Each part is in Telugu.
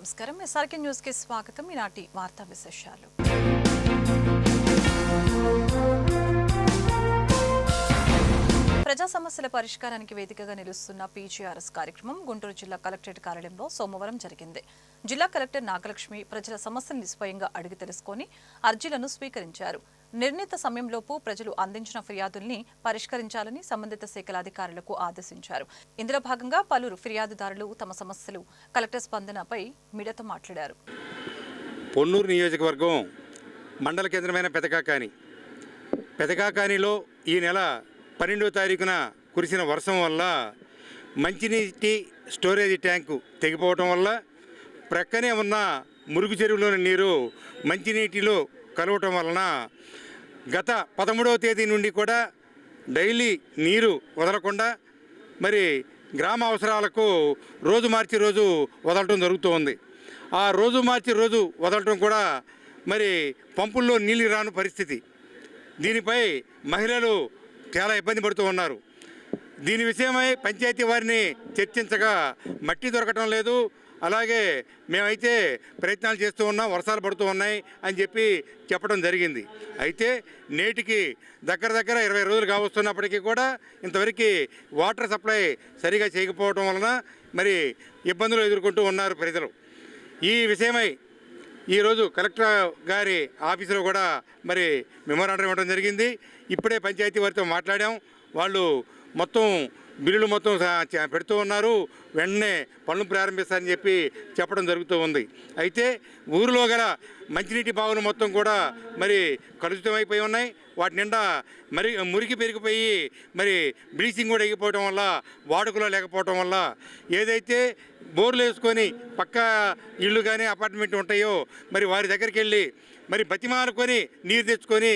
నమస్కారం ఎస్ఆర్కే న్యూస్ కి స్వాగతం. ఈనాటి వార్తా విశేషాలు. ప్రజా సమస్యల పరిష్కారానికి వేదికగా నిలుస్తున్న పీజీఆర్ఎస్ కార్యక్రమం గుంటూరు జిల్లా కలెక్టరేట్ కార్యాలయంలో సోమవారం జరిగింది. జిల్లా కలెక్టర్ నాగలక్ష్మి ప్రజల సమస్యల్ని స్వయంగా అడిగి తెలుసుకుని అర్జీలను స్వీకరించారు. నిర్ణీత సమయంలోపు ప్రజలు అందించిన ఫిర్యాదుల్ని పరిష్కరించాలని సంబంధిత శాఖల అధికారులకు ఆదేశించారు. ఇందులో భాగంగా పలువురు ఫిర్యాదుదారులు తమ సమస్యలు కలెక్టర్ స్పందనపై మీడియాతో మాట్లాడారు. పొన్నూరు నియోజకవర్గం మండల కేంద్రమైన పెదకాకానిలో ఈ నెల 12వ తారీఖున కురిసిన వర్షం వల్ల మంచినీటి స్టోరేజ్ ట్యాంకు తెగిపోవటం వల్ల ప్రక్కనే ఉన్న మురుగు చెరువులోని నీరు మంచినీటిలో కలవటం వలన గత 13వ తేదీ నుండి కూడా డైలీ నీరు వదలకుండా మరి గ్రామ అవసరాలకు రోజు మార్చి రోజు వదలటం జరుగుతూ ఉంది. ఆ రోజు మార్చి రోజు వదలటం కూడా మరి పంపుల్లో నీళ్ళు రాని పరిస్థితి. దీనిపై మహిళలు చాలా ఇబ్బంది పడుతూ ఉన్నారు. దీని విషయమై పంచాయతీ వారిని చర్చించగా మట్టి దొరకటం లేదు, అలాగే మేమైతే ప్రయత్నాలు చేస్తూ ఉన్నాం, వర్షాలు పడుతూ ఉన్నాయి అని చెప్పడం జరిగింది. అయితే నేటికి దగ్గర 20 రోజులు కావస్తున్నప్పటికీ కూడా ఇంతవరకు వాటర్ సప్లై సరిగా చేయకపోవడం వలన మరి ఇబ్బందులు ఎదుర్కొంటూ ఉన్నారు ప్రజలు. ఈ విషయమై ఈరోజు కలెక్టర్ గారి ఆఫీసులో కూడా మరి మెమోరాండం ఇవ్వడం జరిగింది. ఇప్పుడే పంచాయతీ వారితో మాట్లాడాం. వాళ్ళు మొత్తం బిల్లులు మొత్తం పెడుతూ ఉన్నారు, వెంటనే పనులు ప్రారంభిస్తారని చెప్పడం జరుగుతూ ఉంది. అయితే ఊరిలో గల మంచినీటి బావులు మొత్తం కూడా మరి కలుషితమైపోయి ఉన్నాయి. వాటి నిండా మురికి పెరిగిపోయి మరి బ్లీచింగ్ కూడా ఎగిపోవడం వల్ల వాడుకలో లేకపోవడం వల్ల ఏదైతే బోర్లు వేసుకొని పక్క ఇళ్ళు కానీ అపార్ట్మెంట్ ఉంటాయో మరి వారి దగ్గరికి వెళ్ళి మరి బతిమాలుకొని నీరు తెచ్చుకొని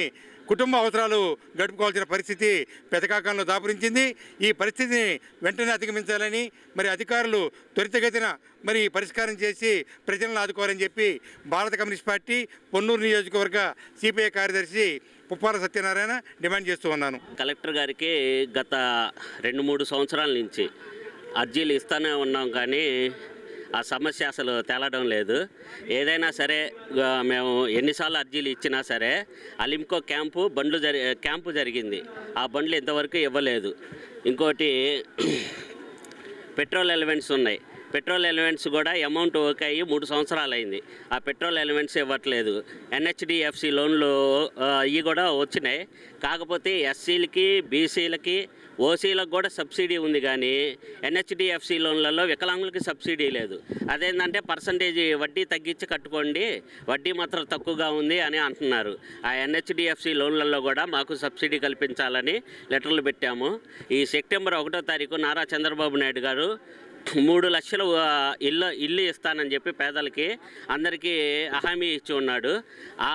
కుటుంబ అవసరాలు గడుపుకోవాల్సిన పరిస్థితి పెదకాకంలో దాపురించింది. ఈ పరిస్థితిని వెంటనే అధిగమించాలని మరి అధికారులు త్వరితగతిన మరి పరిష్కారం చేసి ప్రజలను ఆదుకోవాలని భారత కమ్యూనిస్ట్ పార్టీ పొన్నూరు నియోజకవర్గ సిపిఐ కార్యదర్శి పుప్పాల సత్యనారాయణ డిమాండ్ చేస్తూ ఉన్నాను. కలెక్టర్ గారికి గత 2-3 సంవత్సరాల నుంచి అర్జీలు ఇస్తూనే ఉన్నాం, కానీ ఆ సమస్య అసలు తేలడం లేదు. ఏదైనా సరే మేము ఎన్నిసార్లు అర్జీలు ఇచ్చినా సరే అలింకో క్యాంపు జరిగింది, ఆ బండ్లు ఇంతవరకు ఇవ్వలేదు. ఇంకోటి పెట్రోల్ ఎలిమెంట్స్ ఉన్నాయి, పెట్రోల్ ఎలిమెంట్స్ కూడా అమౌంట్ ఓకే అయ్యి 3 సంవత్సరాలు అయింది, ఆ పెట్రోల్ ఎలిమెంట్స్ ఇవ్వట్లేదు. ఎన్హెచ్డిఎఫ్సి లోన్లు ఇవి కూడా వచ్చినాయి, కాకపోతే ఎస్సీలకి బీసీలకి ఓసీలకు కూడా సబ్సిడీ ఉంది, కానీ ఎన్హెచ్డిఎఫ్సి లోన్లలో వికలాంగులకి సబ్సిడీ లేదు. అదేంటంటే పర్సంటేజ్ వడ్డీ తగ్గించి కట్టుకోండి, వడ్డీ మాత్రం తక్కువగా ఉంది అని అంటున్నారు. ఆ ఎన్హెచ్డిఎఫ్సి లోన్లలో కూడా మాకు సబ్సిడీ కల్పించాలని లెటర్లు పెట్టాము. ఈ సెప్టెంబర్ 1వ తారీఖు నారా చంద్రబాబు నాయుడు గారు 3 లక్షలు ఇల్లు ఇస్తానని చెప్పి పేదలకి అందరికీ హామీ ఇచ్చి ఉన్నాడు. ఆ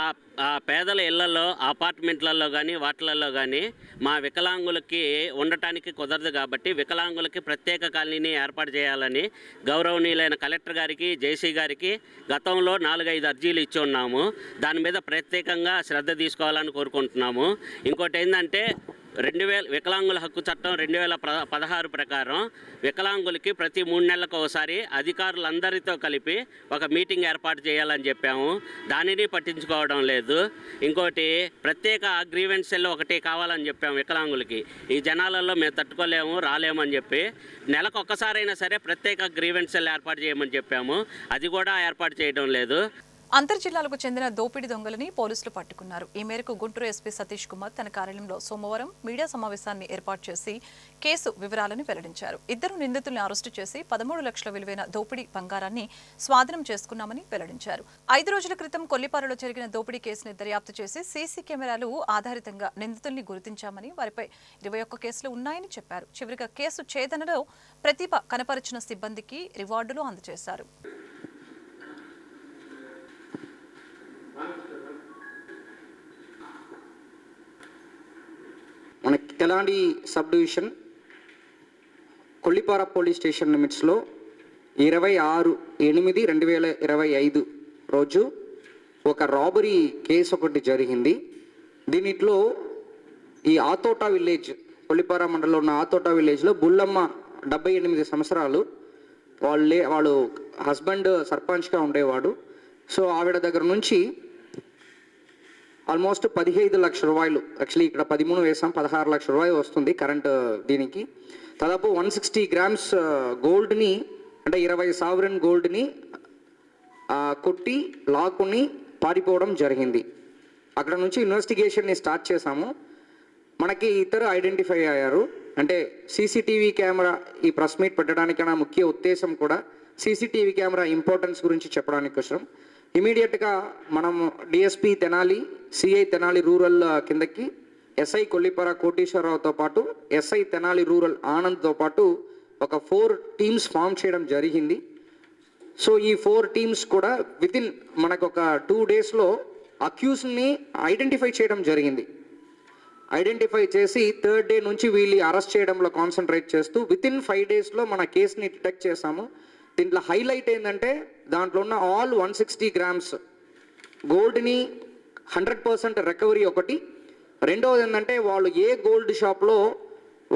పేదల ఇళ్లలో అపార్ట్మెంట్లలో కానీ వాటిలలో కానీ మా వికలాంగులకి ఉండటానికి కుదరదు, కాబట్టి వికలాంగులకి ప్రత్యేక కాలనీని ఏర్పాటు చేయాలని గౌరవనీయులైన కలెక్టర్ గారికి జేసీ గారికి గతంలో 4-5 అర్జీలు ఇచ్చి ఉన్నాము. దాని మీద ప్రత్యేకంగా శ్రద్ధ తీసుకోవాలని కోరుకుంటున్నాము. ఇంకోటి ఏంటంటే వికలాంగుల హక్కు చట్టం 2016 ప్రకారం వికలాంగులకి ప్రతి 3 నెలలకు ఒకసారి అధికారులందరితో కలిపి ఒక మీటింగ్ ఏర్పాటు చేయాలని చెప్పాము, దానిని పట్టించుకోవడం లేదు. ఇంకోటి ప్రత్యేక గ్రీవెన్స్ సెల్ ఒకటి కావాలని చెప్పాము వికలాంగులకి. ఈ జనాలలో మేము తట్టుకోలేము, రాలేమని చెప్పి నెలకు ఒక్కసారైనా సరే ప్రత్యేక గ్రీవెన్స్ సెల్ ఏర్పాటు చేయమని చెప్పాము, అది కూడా ఏర్పాటు చేయడం లేదు. అంతర్జిల్లాలకు చెందిన దోపిడీ దొంగలని పోలీసులు పట్టుకున్నారు. ఈ మేరకు గుంటూరు ఎస్పీ సతీష్ కుమార్ తన కార్యాలయంలో సోమవారం మీడియా సమావేశాన్ని ఏర్పాటు చేసి కేసు వివరాలను వెల్లడించారు. 2 నిందితుల్ని అరెస్టు చేసి 13 లక్షల విలువైన దోపిడీ బంగారాన్ని స్వాధీనం చేసుకున్నామని వెల్లడించారు. 5 రోజుల క్రితం కొల్లిపారలో జరిగిన దోపిడీ కేసుని దర్యాప్తు చేసి సీసీ కెమెరాలు ఆధారితంగా నిందితుల్ని గుర్తించామని, వారిపై 21 కేసులు ఉన్నాయని చెప్పారు. చివరిగా కేసు ఛేదనలో ప్రతిభ కనపరిచిన సిబ్బందికి రివార్డులు అందజేశారు. మన కెలాండి sub division Kollipara police station లిమిట్స్లో 26/8/2025 రోజు ఒక రాబరీ కేసు ఒకటి జరిగింది. దీనిలో ఈ ఆతోటా విలేజ్, కొల్లిపార మండలంలో ఉన్న ఆతోటా విలేజ్లో బుల్లమ్మ 78 సంవత్సరాలు వాళ్ళు హస్బెండ్ సర్పంచ్గా ఉండేవాడు. సో ఆవిడ దగ్గర నుంచి ఆల్మోస్ట్ 15 లక్షల రూపాయలు, యాక్చువల్లీ ఇక్కడ 13 వేసాం, 16 లక్షల రూపాయలు వస్తుంది కరెంట్ దీనికి. దాదాపు 160 గ్రామ్స్ గోల్డ్ని, అంటే 20 సావరెన్ గోల్డ్ని కొట్టి లాక్కుని పారిపోవడం జరిగింది. అక్కడ నుంచి ఇన్వెస్టిగేషన్ని స్టార్ట్ చేశాము. మనకి ఇద్దరు ఐడెంటిఫై అయ్యారు. అంటే సీసీటీవీ కెమెరా, ఈ ప్రెస్ మీట్ పెట్టడానికి నా ముఖ్య ఉద్దేశం కూడా సీసీటీవీ కెమెరా ఇంపార్టెన్స్ గురించి చెప్పడానికి కోసం ఇమీడియట్గా మనం DSP Tenali, CI Tenali rural కిందకి ఎస్ఐ కొల్లిపర కోటేశ్వరరావుతో పాటు ఎస్ఐ తెనాలి రూరల్ ఆనంద్తో పాటు ఒక 4 టీమ్స్ ఫామ్ చేయడం జరిగింది. సో ఈ 4 టీమ్స్ కూడా వితిన్ మనకు ఒక 2 డేస్లో అక్యూజ్ని ఐడెంటిఫై చేయడం జరిగింది. ఐడెంటిఫై చేసి 3rd డే నుంచి వీళ్ళు అరెస్ట్ చేయడంలో కాన్సన్ట్రేట్ చేస్తూ వితిన్ 5 డేస్లో మన కేసుని డిటెక్ట్ చేశాము. దీంట్లో హైలైట్ ఏంటంటే దాంట్లో ఉన్న ఆల్ 160 గ్రామ్స్ గోల్డ్ని 100% రికవరీ ఒకటి. రెండవది ఏంటంటే వాళ్ళు ఏ గోల్డ్ షాప్లో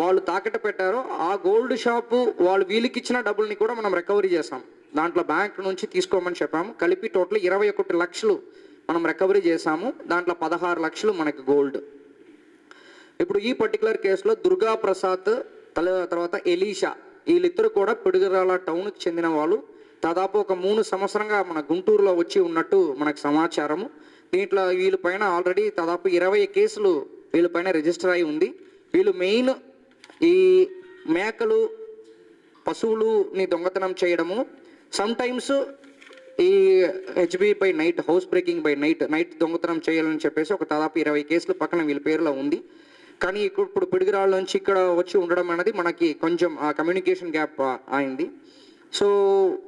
వాళ్ళు తాకట్టు పెట్టారో ఆ గోల్డ్ షాపు వాళ్ళు వీళ్ళకి ఇచ్చిన డబ్బుల్ని కూడా మనం రికవరీ చేసాం. దాంట్లో బ్యాంక్ నుంచి తీసుకోమని చెప్పాము. కలిపి టోటల్ 21 లక్షలు మనం రికవరీ చేసాము. దాంట్లో 16 లక్షలు మనకి గోల్డ్. ఇప్పుడు ఈ పర్టికులర్ కేసులో దుర్గా ప్రసాద్ తర్వాత ఎలీషా, వీళ్ళిద్దరు కూడా పిడుగురాల టౌన్కి చెందిన వాళ్ళు. దాదాపు ఒక 3 సంవత్సరంగా మన గుంటూరులో వచ్చి ఉన్నట్టు మనకు సమాచారము. దీంట్లో వీళ్ళపైన ఆల్రెడీ దాదాపు 20 కేసులు వీళ్ళపైన రిజిస్టర్ అయి ఉంది. వీళ్ళు మెయిన్ ఈ మేకలు, పశువులుని దొంగతనం చేయడము, సమ్టైమ్స్ ఈ HB by night, house breaking by night దొంగతనం చేయాలని చెప్పేసి ఒక దాదాపు 20 కేసులు పక్కన వీళ్ళ పేరులో ఉంది. కానీ ఇప్పుడు పిడుగురాళ్ళ నుంచి ఇక్కడ వచ్చి ఉండడం అనేది మనకి కొంచెం ఆ కమ్యూనికేషన్ గ్యాప్ అయింది. సో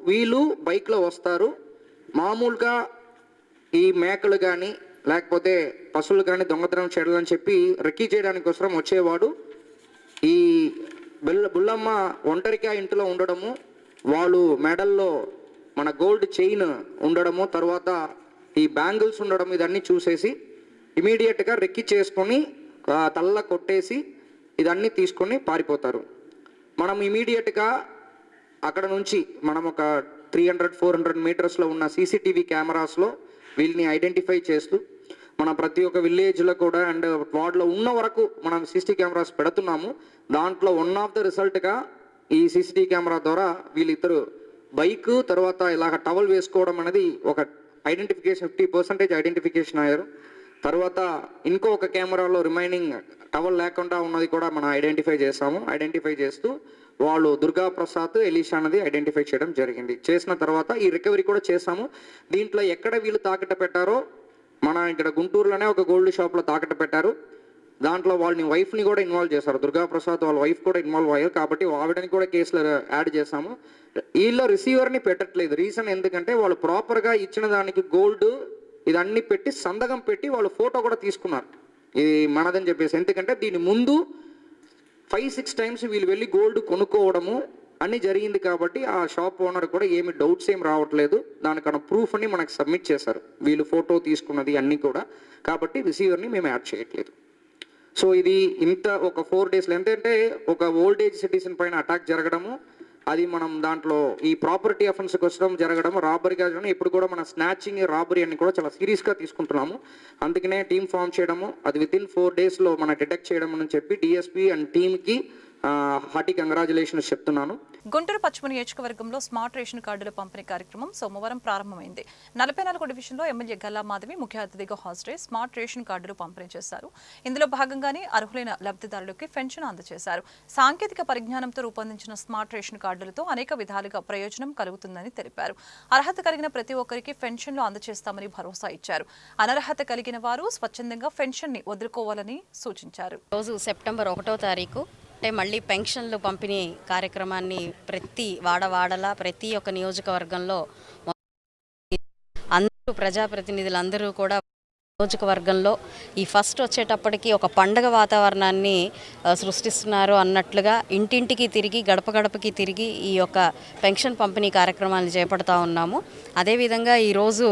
వీళ్ళు బైక్లో వస్తారు. మామూలుగా ఈ మేకలు కానీ లేకపోతే పశువులు కానీ దొంగతనం చేయాలని చెప్పి రెక్కీ చేయడానికి కోసం వచ్చేవాడు. ఈ బుల్లమ్మ ఒంటరిగా ఇంట్లో ఉండడము, వాళ్ళు మెడల్లో మన గోల్డ్ చైన్ ఉండడము, తర్వాత ఈ బ్యాంగిల్స్ ఉండడం, ఇదన్నీ చూసేసి ఇమీడియట్గా రెక్కీ చేసుకొని తల్ల కొట్టేసి ఇదన్నీ తీసుకొని పారిపోతారు. మనం ఇమీడియట్గా అక్కడ నుంచి మనం ఒక 300-400 మీటర్స్లో ఉన్న సీసీటీవీ కెమెరాస్లో వీళ్ళని ఐడెంటిఫై చేస్తూ మన ప్రతి ఒక్క విలేజ్లో కూడా అండ్ వార్డులో ఉన్న వరకు మనం సీసీటీవీ కెమెరాస్ పెడుతున్నాము. దాంట్లో వన్ ఆఫ్ ద రిజల్ట్గా ఈ సీసీటీవీ కెమెరా ద్వారా వీళ్ళిద్దరు బైక్ తర్వాత ఇలాగ టవల్ వేసుకోవడం అనేది ఒక ఐడెంటిఫికేషన్ 50% ఐడెంటిఫికేషన్ అయ్యారు. తర్వాత ఇంకో ఒక కెమెరాలో రిమైనింగ్ టవల్ లేకుండా ఉన్నది కూడా మనం ఐడెంటిఫై చేస్తాము. ఐడెంటిఫై చేస్తూ వాళ్ళు దుర్గా ప్రసాద్, ఎలీషా అనేది ఐడెంటిఫై చేయడం జరిగింది. చేసిన తర్వాత ఈ రికవరీ కూడా చేసాము. దీంట్లో ఎక్కడ వీళ్ళు తాకట్టు పెట్టారో మన ఇక్కడ గుంటూరులోనే ఒక గోల్డ్ షాప్లో తాకట్టు పెట్టారు. దాంట్లో వాళ్ళని వైఫ్ని కూడా ఇన్వాల్వ్ చేశారు. దుర్గా ప్రసాద్ వాళ్ళ వైఫ్ కూడా ఇన్వాల్వ్ అయ్యారు. కాబట్టి ఆవిడని కూడా కేసులో యాడ్ చేశాము. వీళ్ళ రిసీవర్ని పెట్టట్లేదు. రీజన్ ఎందుకంటే వాళ్ళు ప్రాపర్గా ఇచ్చిన దానికి గోల్డ్ ఇదన్నీ పెట్టి సంతకం పెట్టి వాళ్ళు ఫోటో కూడా తీసుకున్నారు, ఇది మనదని చెప్పేసి. ఎందుకంటే దీని ముందు 5-6 టైమ్స్ వీళ్ళు వెళ్ళి గోల్డ్ కొనుక్కోవడము అన్నీ జరిగింది. కాబట్టి ఆ షాప్ ఓనర్ కూడా ఏమి డౌట్స్ ఏం రావట్లేదు. దానికన్నా ప్రూఫ్ అని మనకు సబ్మిట్ చేశారు వీళ్ళు ఫోటో తీసుకున్నది అన్నీ కూడా. కాబట్టి రిసీవర్ని మేము యాడ్ చేయట్లేదు. సో ఇది ఇంత ఒక 4 డేస్లో ఏంటంటే ఒక ఓల్డ్ ఏజ్ సిటిజన్ పైన అటాక్ జరగడము, అది మనం దాంట్లో ఈ ప్రాపర్టీ అఫెన్స్ కోసం జరగడం, రాబరీగా జరగడం, ఇప్పుడు కూడా మన స్నాచింగ్, రాబరీ అని కూడా చాలా సీరియస్గా తీసుకుంటున్నాము. అందుకనే టీమ్ ఫామ్ చేయడము, అది వితిన్ 4 డేస్లో మనం డిటెక్ట్ చేయడం అని చెప్పి డిఎస్పీ అండ్ టీమ్కి హార్టీ కంగ్రాచులేషన్స్ చెప్తున్నాను. గుంటూరు పశ్చిమ నియోజకవర్గంలో స్మార్ట్ రేషన్ కార్డుల పంపిణీ కార్యక్రమం సోమవారం ప్రారంభమైంది. 44 డివిజన్లో ఎమ్మెల్యే గల్లా మాధవి ముఖ్య అతిథిగా హాజరై స్మార్ట్ రేషన్ కార్డులు పంపిణీ చేశారు. ఇందులో భాగంగానే అర్హులైన లబ్ధిదారులకు పెన్షన్ అందజేశారు. సాంకేతిక పరిజ్ఞానంతో రూపొందించిన స్మార్ట్ రేషన్ కార్డులతో అనేక విధాలుగా ప్రయోజనం కలుగుతుందని తెలిపారు. అర్హత కలిగిన ప్రతి ఒక్కరికి పెన్షన్లు అందజేస్తామని భరోసా ఇచ్చారు. అనర్హత కలిగిన వారు స్వచ్ఛందంగా పెన్షన్ ని వదులుకోవాలని సూచించారు. రోజు సెప్టెంబర్ 1వ తారీఖు అంటే మళ్ళీ పెన్షన్లు పంపిణీ కార్యక్రమాన్ని ప్రతి వాడవాడలా ప్రతి ఒక్క నియోజకవర్గంలో అందరూ ప్రజాప్రతినిధులందరూ కూడా నియోజకవర్గంలో ఈ ఫస్ట్ వచ్చేటప్పటికి ఒక పండగ వాతావరణాన్ని సృష్టిస్తున్నారు అన్నట్లుగా ఇంటింటికి తిరిగి గడప గడపకి తిరిగి ఈ యొక్క పెన్షన్ పంపిణీ కార్యక్రమాన్ని చేపడతా ఉన్నాము. అదేవిధంగా ఈరోజు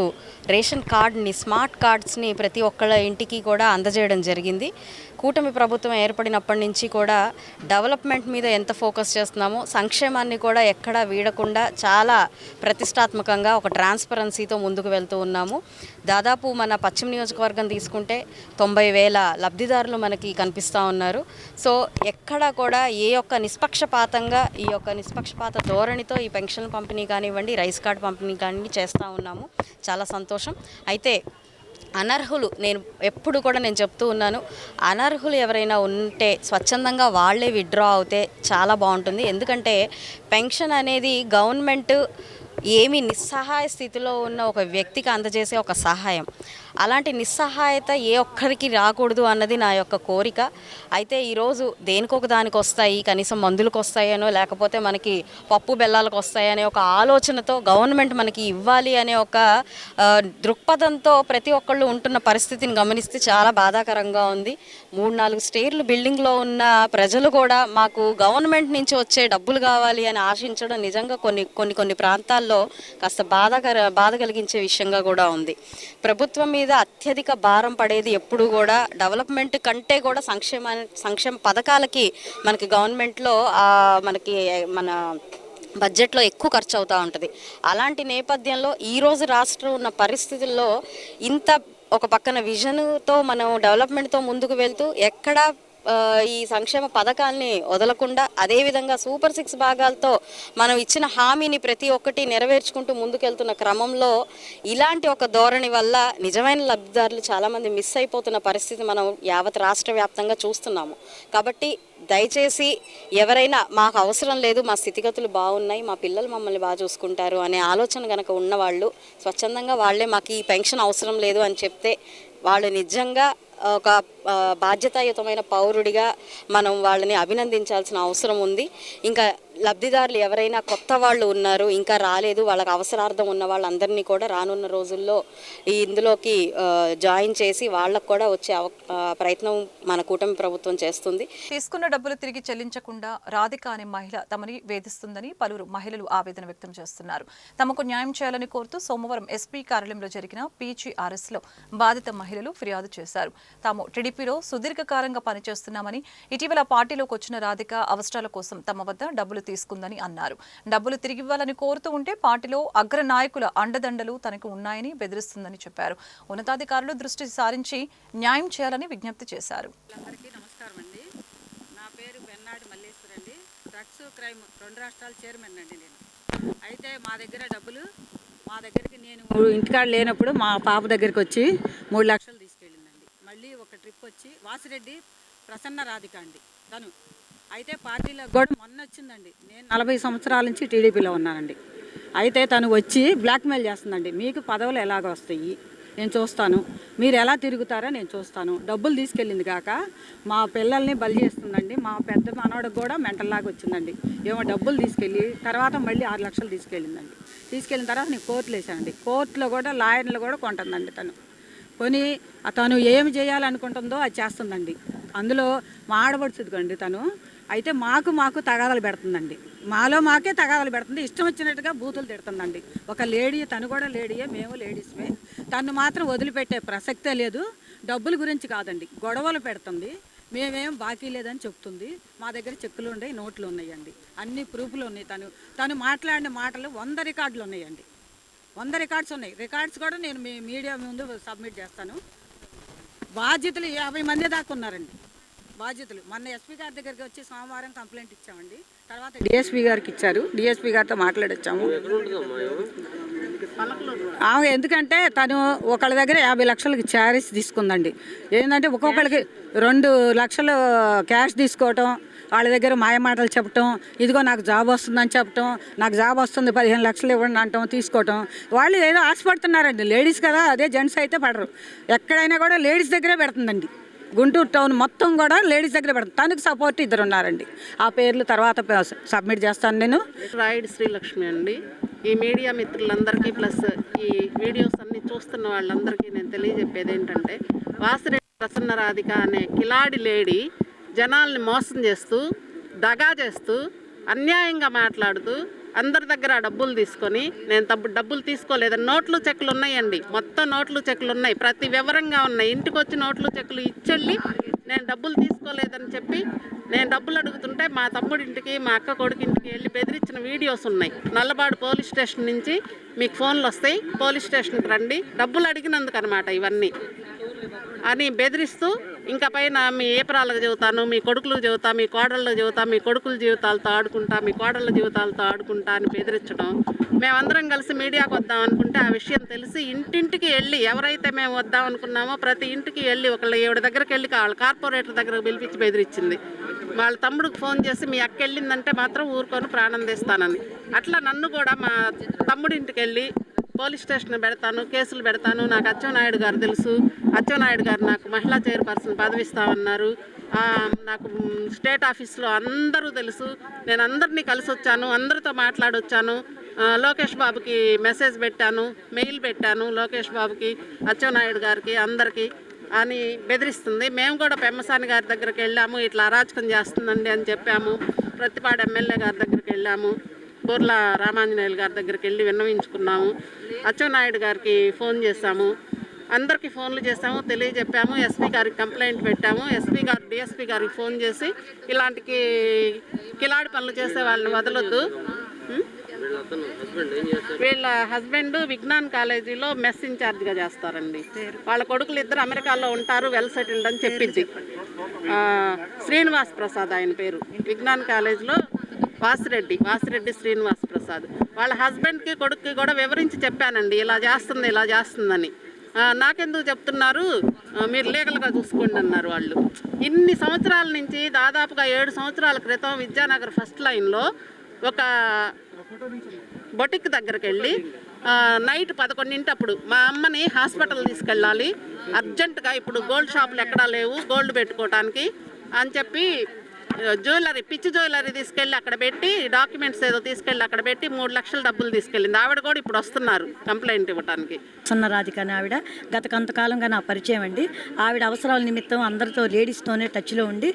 రేషన్ కార్డ్ని, స్మార్ట్ కార్డ్స్ని ప్రతి ఒక్కళ్ళ ఇంటికి కూడా అందజేయడం జరిగింది. కూటమి ప్రభుత్వం ఏర్పడినప్పటి నుంచి కూడా డెవలప్మెంట్ మీద ఎంత ఫోకస్ చేస్తున్నామో సంక్షేమాన్ని కూడా ఎక్కడా వీడకుండా చాలా ప్రతిష్టాత్మకంగా ఒక ట్రాన్స్పరెన్సీతో ముందుకు వెళ్తూ ఉన్నాము. దాదాపు మన పశ్చిమ నియోజకవర్గం తీసుకుంటే 90,000 లబ్ధిదారులు మనకి కనిపిస్తూ ఉన్నారు. సో ఎక్కడా కూడా ఏ ఒక్క నిష్పక్షపాతంగా ఈ యొక్క నిష్పక్షపాత ధోరణితో ఈ పెన్షన్ పంపిణీ కానివ్వండి, రైస్ కార్డ్ పంపిణీ కానివ్వండి చేస్తూ ఉన్నాము. చాలా సంతోషం. అయితే అనర్హులు, నేను ఎప్పుడు కూడా నేను చెప్తూ ఉన్నాను, అనర్హులు ఎవరైనా ఉంటే స్వచ్ఛందంగా వాళ్ళే విత్డ్రా అవుతే చాలా బాగుంటుంది. ఎందుకంటే పెన్షన్ అనేది గవర్నమెంట్ ఏమీ నిస్సహాయ స్థితిలో ఉన్న ఒక వ్యక్తికి అందజేసే ఒక సహాయం. అలాంటి నిస్సహాయత ఏ ఒక్కరికి రాకూడదు అన్నది నా యొక్క కోరిక. అయితే ఈరోజు దేనికొక దానికి వస్తాయి, కనీసం మందులకు వస్తాయనో లేకపోతే మనకి పప్పు బెల్లాలకు వస్తాయనే ఒక ఆలోచనతో గవర్నమెంట్ మనకి ఇవ్వాలి అనే ఒక దృక్పథంతో ప్రతి ఒక్కళ్ళు ఉంటున్న పరిస్థితిని గమనిస్తే చాలా బాధాకరంగా ఉంది. 3-4 స్టేర్లు బిల్డింగ్లో ఉన్న ప్రజలు కూడా మాకు గవర్నమెంట్ నుంచి వచ్చే డబ్బులు కావాలి అని ఆశించడం నిజంగా కొన్ని ప్రాంతాల్లో కాస్త బాధ కలిగించే విషయంగా కూడా ఉంది. ప్రభుత్వం మీద అత్యధిక భారం పడేది ఎప్పుడు కూడా డెవలప్మెంట్ కంటే కూడా సంక్షేమ పథకాలకి మనకి గవర్నమెంట్లో మన బడ్జెట్లో ఎక్కువ ఖర్చు అవుతూ ఉంటుంది. అలాంటి నేపథ్యంలో ఈరోజు రాష్ట్రం ఉన్న పరిస్థితుల్లో ఇంత ఒక పక్కన విజన్తో మనం డెవలప్మెంట్తో ముందుకు వెళ్తూ ఎక్కడ ఈ సంక్షేమ పథకాల్ని వదలకుండా అదేవిధంగా సూపర్ 6 భాగాలతో మనం ఇచ్చిన హామీని ప్రతి ఒక్కటి నెరవేర్చుకుంటూ ముందుకెళ్తున్న క్రమంలో ఇలాంటి ఒక ధోరణి వల్ల నిజమైన లబ్ధిదారులు చాలామంది మిస్ అయిపోతున్న పరిస్థితి మనం యావత్ రాష్ట్ర వ్యాప్తంగా చూస్తున్నాము. కాబట్టి దయచేసి ఎవరైనా మాకు అవసరం లేదు, మా స్థితిగతులు బాగున్నాయి, మా పిల్లలు మమ్మల్ని బాగా చూసుకుంటారు అనే ఆలోచన కనుక ఉన్నవాళ్ళు స్వచ్ఛందంగా వాళ్ళే మాకు ఈ పెన్షన్ అవసరం లేదు అని చెప్తే వాళ్ళు నిజంగా ఒక బాధ్యతాయుతమైన పౌరుడిగా మనం వాళ్ళని అభినందించాల్సిన అవసరం ఉంది. ఇంకా లబ్ధిదారులు ఎవరైనా కొత్త వాళ్ళు ఉన్నారు, ఇంకా రాలేదు, వాళ్ళకి అవసరార్థం ఉన్న వాళ్ళందరినీ కూడా రానున్న రోజుల్లో ఇందులోకి జాయిన్ చేసి వాళ్ళకు కూడా వచ్చే ప్రయత్నం మన కూటమి ప్రభుత్వం చేస్తుంది. తీసుకున్న డబ్బులు తిరిగి చెల్లించకుండా రాధిక అనే మహిళ తమని వేధిస్తుందని పలువురు మహిళలు ఆవేదన వ్యక్తం చేస్తున్నారు. తమకు న్యాయం చేయాలని కోరుతూ సోమవారం ఎస్పీ కార్యాలయంలో జరిగిన PGRSలో బాధిత మహిళలు ఫిర్యాదు చేశారు. తాము టీడీపీలో సుదీర్ఘకాలంగా పనిచేస్తున్నామని, ఇటీవల పార్టీలోకి వచ్చిన రాధిక అవసరాల కోసం తమ వద్ద డబ్బులు తీసుకుందని అన్నారు. డబ్బులు తిరిగివ్వాలని కోరుతూ ఉంటే పార్టీలో అగ్ర నాయకుల అండదండలు తనకు ఉన్నాయని బెదిరిస్తుందని చెప్పారు. ఉన్నతాధికారులు దృష్టి సారించి న్యాయం చేయాలని విజ్ఞప్తి చేశారు. అందరికీ నమస్కారం అండి. నా పేరు బెన్నాడి మల్లేశ్వరండి. డ్రగ్స్ క్రైమ్ 2 రాష్ట్రాల చైర్మన్ అండి నేను. అయితే మా దగ్గరికి నేను ఇంటికాడ లేనప్పుడు మా పాప దగ్గరికి వచ్చి 3 లక్షలు తీసుకెళ్ళిందండి. మళ్ళీ ఒక ట్రిప్ వచ్చి వాసిరెడ్డి ప్రసన్న రాధిక అండి తను. అయితే పార్టీలో కూడా మొన్న వచ్చిందండి. నేను 40 సంవత్సరాల నుంచి టీడీపీలో ఉన్నానండి. అయితే తను వచ్చి బ్లాక్మెయిల్ చేస్తుందండి. మీకు పదవులు ఎలాగ వస్తాయి నేను చూస్తాను, మీరు ఎలా తిరుగుతారో నేను చూస్తాను. డబ్బులు తీసుకెళ్ళింది కాక మా పిల్లల్ని బలి చేస్తుందండి. మా పెద్ద మనవాడికి కూడా మెంటల్లాగా వచ్చిందండి. ఏమో డబ్బులు తీసుకెళ్ళి తర్వాత మళ్ళీ 6 లక్షలు తీసుకెళ్ళిందండి. తీసుకెళ్ళిన తర్వాత నేను కోర్టులో వేసానండి. కోర్టులో కూడా లాయర్లు కూడా కొంటుందండి తను ఏమి చేయాలనుకుంటుందో అది చేస్తుందండి. అందులో మా ఆడబడుచుదిగండి తను. అయితే మాకు తగాదాలు పెడుతుందండి. మాకే తగాదాలు పెడుతుంది. ఇష్టం వచ్చినట్టుగా బూతులు తిడుతుందండి. ఒక లేడీ, తను కూడా లేడీయే, మేము లేడీస్మే. తను మాత్రం వదిలిపెట్టే ప్రసక్తే లేదు. డబ్బుల గురించి కాదండి, గొడవలు పెడుతుంది. మేమేం బాకీ లేదని చెప్తుంది. మా దగ్గర చెక్కులు ఉన్నాయి, నోట్లు ఉన్నాయండి, అన్ని ప్రూఫ్లు ఉన్నాయి. తను మాట్లాడిన మాటలు 100 రికార్డులు ఉన్నాయండి. 100 రికార్డ్స్ ఉన్నాయి. రికార్డ్స్ కూడా నేను మీడియా ముందు సబ్మిట్ చేస్తాను. బాధ్యతలు 50 మంది దాకా ఉన్నారండి. బాధ్యతలు మొన్న ఎస్పీ గారి దగ్గరికి వచ్చి సోమవారం కంప్లైంట్ ఇచ్చామండి. తర్వాత డిఎస్పీ గారికి ఇచ్చారు. డిఎస్పీ గారితో మాట్లాడొచ్చాము. ఎందుకంటే తను ఒకళ్ళ దగ్గర 50 లక్షలకి చారీస్ తీసుకుందండి. ఏంటంటే ఒక్కొక్కరికి 2 లక్షలు క్యాష్ తీసుకోవటం, వాళ్ళ దగ్గర మాయమాటలు చెప్పటం, ఇదిగో నాకు జాబ్ వస్తుందని చెప్పటం, నాకు జాబ్ వస్తుంది 15 లక్షలు ఇవ్వండి అంటాం, తీసుకోవటం. వాళ్ళు ఏదో ఆశపడుతున్నారండి. లేడీస్ కదా, అదే జెంట్స్ అయితే పడరు. ఎక్కడైనా కూడా లేడీస్ దగ్గరే పెడుతుందండి. గుంటూరు టౌన్ మొత్తం కూడా లేడీస్ దగ్గర పెడుతుంది. తనకు సపోర్ట్ 2 ఉన్నారండి. ఆ పేర్లు తర్వాత సబ్మిట్ చేస్తాను నేను. రాయుడు శ్రీలక్ష్మి అండి. ఈ మీడియా మిత్రులందరికీ ప్లస్ ఈ వీడియోస్ అన్ని చూస్తున్న వాళ్ళందరికీ నేను తెలియజెప్పేది ఏంటంటే, వాసిరెడ్డి ప్రసన్న రాధిక అనే కిలాడి లేడీ జనాల్ని మోసం చేస్తూ, దగా చేస్తూ, అన్యాయంగా మాట్లాడుతూ, అందరి దగ్గర డబ్బులు తీసుకొని, నేను డబ్బులు తీసుకోలేదని నోట్లు చెక్కులు ఉన్నాయండి, మొత్తం నోట్లు చెక్కులు ఉన్నాయి, ప్రతి వివరంగా ఉన్నాయి. ఇంటికి వచ్చి నోట్లు చెక్కులు ఇచ్చెళ్ళి నేను డబ్బులు తీసుకోలేదని చెప్పి, నేను డబ్బులు అడుగుతుంటే మా తమ్ముడింటికి, మా అక్క కొడుకింటికి వెళ్ళి బెదిరించిన వీడియోస్ ఉన్నాయి. నల్లబాడు పోలీస్ స్టేషన్ నుంచి మీకు ఫోన్లు వస్తాయి, పోలీస్ స్టేషన్కి రండి, డబ్బులు అడిగినందుకు అనమాట ఇవన్నీ అని బెదిరిస్తూ, ఇంకా పైన మీ ఏపరాలకు చెబుతాను, మీ కొడుకులకు చెబుతా, మీ కోడళ్ళకు చెబుతా, మీ కొడుకుల జీవితాలతో ఆడుకుంటా, మీ కోడళ్ళ జీవితాలతో ఆడుకుంటా అని బెదిరించడం. మేమందరం కలిసి మీడియాకు వద్దాం అనుకుంటే ఆ విషయం తెలిసి ఇంటింటికి వెళ్ళి, ఎవరైతే మేము వద్దాం అనుకున్నామో ప్రతి ఇంటికి వెళ్ళి ఒకళ్ళ ఎవరి దగ్గరికి వెళ్ళి వాళ్ళ కార్పొరేటర్ దగ్గరకు పిలిపించి బెదిరించింది. వాళ్ళ తమ్ముడికి ఫోన్ చేసి మీ అక్క వెళ్ళిందంటే మాత్రం ఊరుకొని ప్రాణం తీస్తానని. అట్లా నన్ను కూడా మా తమ్ముడింటికి వెళ్ళి పోలీస్ స్టేషన్ పెడతాను, కేసులు పెడతాను, నాకు అచ్చెన్నాయుడు గారు తెలుసు, అచ్చెన్నాయుడు గారు నాకు మహిళా చైర్పర్సన్ పదవి ఇస్తామన్నారు, నాకు స్టేట్ ఆఫీస్లో అందరూ తెలుసు, నేను అందరినీ కలిసి వచ్చాను, అందరితో మాట్లాడొచ్చాను, లోకేష్ బాబుకి మెసేజ్ పెట్టాను, మెయిల్ పెట్టాను, లోకేష్ బాబుకి, అచ్చెన్నాయుడు గారికి, అందరికీ అని బెదిరిస్తుంది. మేము కూడా పెమ్మసాని గారి దగ్గరికి వెళ్ళాము, ఇట్లా అరాచకం చేస్తుందండి అని చెప్పాము. ప్రతిపాడు ఎమ్మెల్యే గారి దగ్గరికి వెళ్ళాము, బోర్ల రామాంజనేయులు గారి దగ్గరికి వెళ్ళి విన్నవించుకున్నాము, అచ్చెన్నాయుడు గారికి ఫోన్ చేశాము, అందరికీ ఫోన్లు చేసాము, తెలియజెప్పాము, ఎస్పీ గారికి కంప్లైంట్ పెట్టాము. ఎస్పీ గారు డిఎస్పీ గారికి ఫోన్ చేసి ఇలాంటి కిలాడి పనులు చేసే వాళ్ళని వదలొద్దు, వీళ్ళ హస్బెండ్ విజ్ఞాన్ కాలేజీలో మెస్ ఇన్ఛార్జ్గా చేస్తారండి, వాళ్ళ కొడుకులు ఇద్దరు అమెరికాలో ఉంటారు, వెల్ సెటిల్డ్ అని చెప్పింది. శ్రీనివాస్ ప్రసాద్ ఆయన పేరు, విజ్ఞాన్ కాలేజీలో వాసిరెడ్డి శ్రీనివాస్ ప్రసాద్. వాళ్ళ హస్బెండ్కి కొడుక్కి కూడా వివరించి చెప్పానండి, ఇలా చేస్తుందని. నాకెందుకు చెప్తున్నారు, మీరు లీగల్గా చూసుకోండి అన్నారు వాళ్ళు. ఇన్ని సంవత్సరాల నుంచి, దాదాపుగా 7 సంవత్సరాల క్రితం విద్యానగర్ ఫస్ట్ లైన్లో ఒక బొటిక్ దగ్గరికి వెళ్ళి నైట్ 11 అప్పుడు మా అమ్మని హాస్పిటల్ తీసుకెళ్ళాలి అర్జెంటుగా, ఇప్పుడు గోల్డ్ షాపులు ఎక్కడా లేవు గోల్డ్ పెట్టుకోవడానికి అని చెప్పి పిచ్చి జ్యువెలరీ తీసుకెళ్ళి అక్కడ పెట్టి, డాక్యుమెంట్స్ ఏదో తీసుకెళ్ళి అక్కడ పెట్టి 3 లక్షల డబ్బులు తీసుకెళ్ళింది. ఆవిడ కూడా ఇప్పుడు వస్తున్నారు కంప్లైంట్ ఇవ్వడానికి. ప్రసన్న రాధిక అని ఆవిడ గత కొంతకాలంగా నా పరిచయం అండి. ఆవిడ అవసరాల నిమిత్తం అందరితో లేడీస్తోనే టచ్లో ఉండి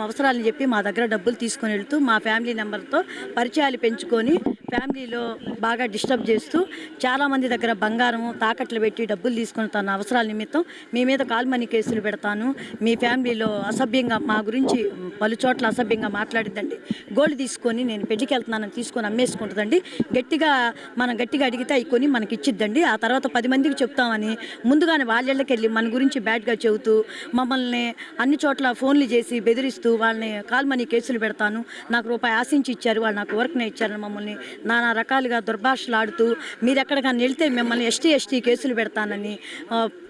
అవసరాలని చెప్పి మా దగ్గర డబ్బులు తీసుకొని వెళ్తూ మా ఫ్యామిలీ నెంబర్తో పరిచయాలు పెంచుకొని ఫ్యామిలీలో బాగా డిస్టర్బ్ చేస్తూ చాలామంది దగ్గర బంగారం తాకట్లు పెట్టి డబ్బులు తీసుకొని తన అవసరాల నిమిత్తం మీ మీద కాల్మనీ కేసులు పెడతాను, మీ ఫ్యామిలీలో అసభ్యంగా మా గురించి పలు చోట్ల అసభ్యంగా మాట్లాడిద్దండి. గోల్డ్ తీసుకొని నేను పెళ్లికి వెళ్తున్నానని తీసుకొని అమ్మేసుకుంటుందండి. మనం గట్టిగా అడిగితే అవి కొని మనకి ఇచ్చిద్దండి. ఆ తర్వాత 10 మందికి చెప్తామని ముందుగానే వాళ్ళకి వెళ్ళి మన గురించి బ్యాడ్గా చెబుతూ మమ్మల్ని అన్ని చోట్ల ఫోన్లు చేసి బెదిరిస్తూ వాళ్ళని కాల్మనీ కేసులు పెడతాను, నాకు రూపాయి ఆశించి ఇచ్చారు, వాళ్ళు నాకు వర్క్నే ఇచ్చారని మమ్మల్ని నానా రకాలుగా దుర్భాషలాడుతూ మీరు ఎక్కడికైనా వెళ్తే మిమ్మల్ని ఎస్టీ కేసులు పెడతానని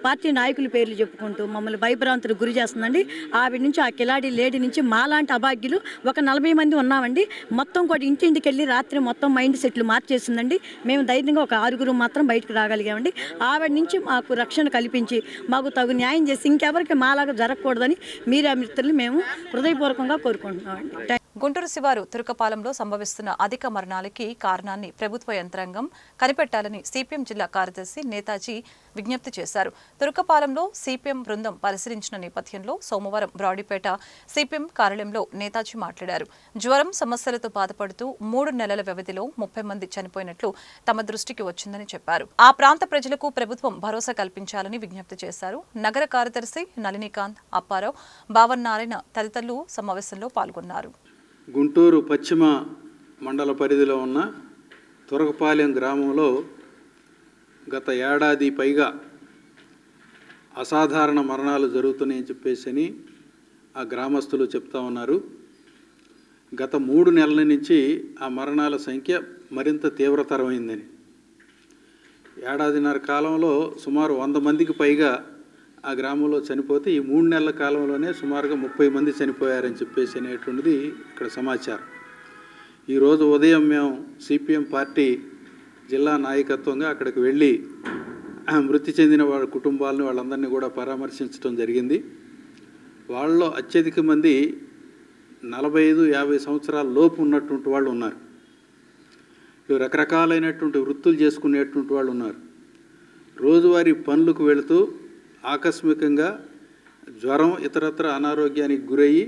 పార్టీ నాయకుల పేర్లు చెప్పుకుంటూ మమ్మల్ని భయభ్రాంతులకు గురి చేస్తుందండి. ఆవిడ నుంచి, ఆ కిలాడి లేడీ నుంచి మాలాంటి అభాగ్యులు ఒక 40 మంది ఉన్నామండి. మొత్తం కూడా ఇంటింటికి వెళ్ళి రాత్రి మొత్తం మైండ్ సెట్లు మార్చేసిందండి. మేము ధైర్యంగా ఒక 6 మాత్రం బయటకు రాగలిగామండి. ఆవిడ నుంచి మాకు రక్షణ కల్పించి మాకు తగు న్యాయం చేసి ఇంకెవరికి మాలాగా జరగకూడదని మీడియా మిత్రులు మేము హృదయపూర్వకంగా కోరుకుంటున్నామండి. గుంటూరు శివారు తురకపాలెంలో సంభవిస్తున్న అధిక మరణాలకి కారణాన్ని ప్రభుత్వ యంత్రాంగం కనిపెట్టాలని సిపిఎం జిల్లా కార్యదర్శి నేతాజీ విజ్ఞప్తి చేశారు. తురకపాలెంలో సిపిఎం బృందం పరిశీలించిన నేపథ్యంలో సోమవారం బ్రాడీపేట సిపిఎం కార్యాలయంలో నేతాజీ మాట్లాడారు. జ్వరం సమస్యలతో బాధపడుతూ 3 నెలల వ్యవధిలో 30 మంది చనిపోయినట్లు తమ దృష్టికి వచ్చిందని చెప్పారు. ఆ ప్రాంత ప్రజలకు ప్రభుత్వం భరోసా కల్పించాలని విజ్ఞప్తి చేశారు. నగర కార్యదర్శి నళినీకాంత్, అప్పారావు, భావన్నారాయణ తదితరులు సమావేశంలో పాల్గొన్నారు. గుంటూరు పశ్చిమ మండల పరిధిలో ఉన్న తురకపాలెం గ్రామంలో గత ఏడాది పైగా అసాధారణ మరణాలు జరుగుతున్నాయని చెప్పేసి ఆ గ్రామస్తులు చెప్తా ఉన్నారు. గత 3 నెలల నుంచి ఆ మరణాల సంఖ్య మరింత తీవ్రతరమైందని, ఏడాదిన్నర కాలంలో సుమారు 100 మందికి పైగా ఆ గ్రామంలో చనిపోతే ఈ 3 నెలల కాలంలోనే సుమారుగా 30 మంది చనిపోయారని చెప్పేసి అనేటువంటిది ఇక్కడ సమాచారం. ఈరోజు ఉదయం మేము సిపిఎం పార్టీ జిల్లా నాయకత్వంగా అక్కడికి వెళ్ళి మృతి చెందిన వాళ్ళ కుటుంబాలను వాళ్ళందరినీ కూడా పరామర్శించడం జరిగింది. వాళ్ళలో అత్యధిక మంది 45-50 సంవత్సరాల లోపు ఉన్నటువంటి వాళ్ళు ఉన్నారు. రకరకాలైనటువంటి వృత్తులు చేసుకునేటువంటి వాళ్ళు ఉన్నారు. రోజువారీ పనులకు వెళుతూ ఆకస్మికంగా జ్వరం ఇతరత్ర అనారోగ్యానికి గురయ్యి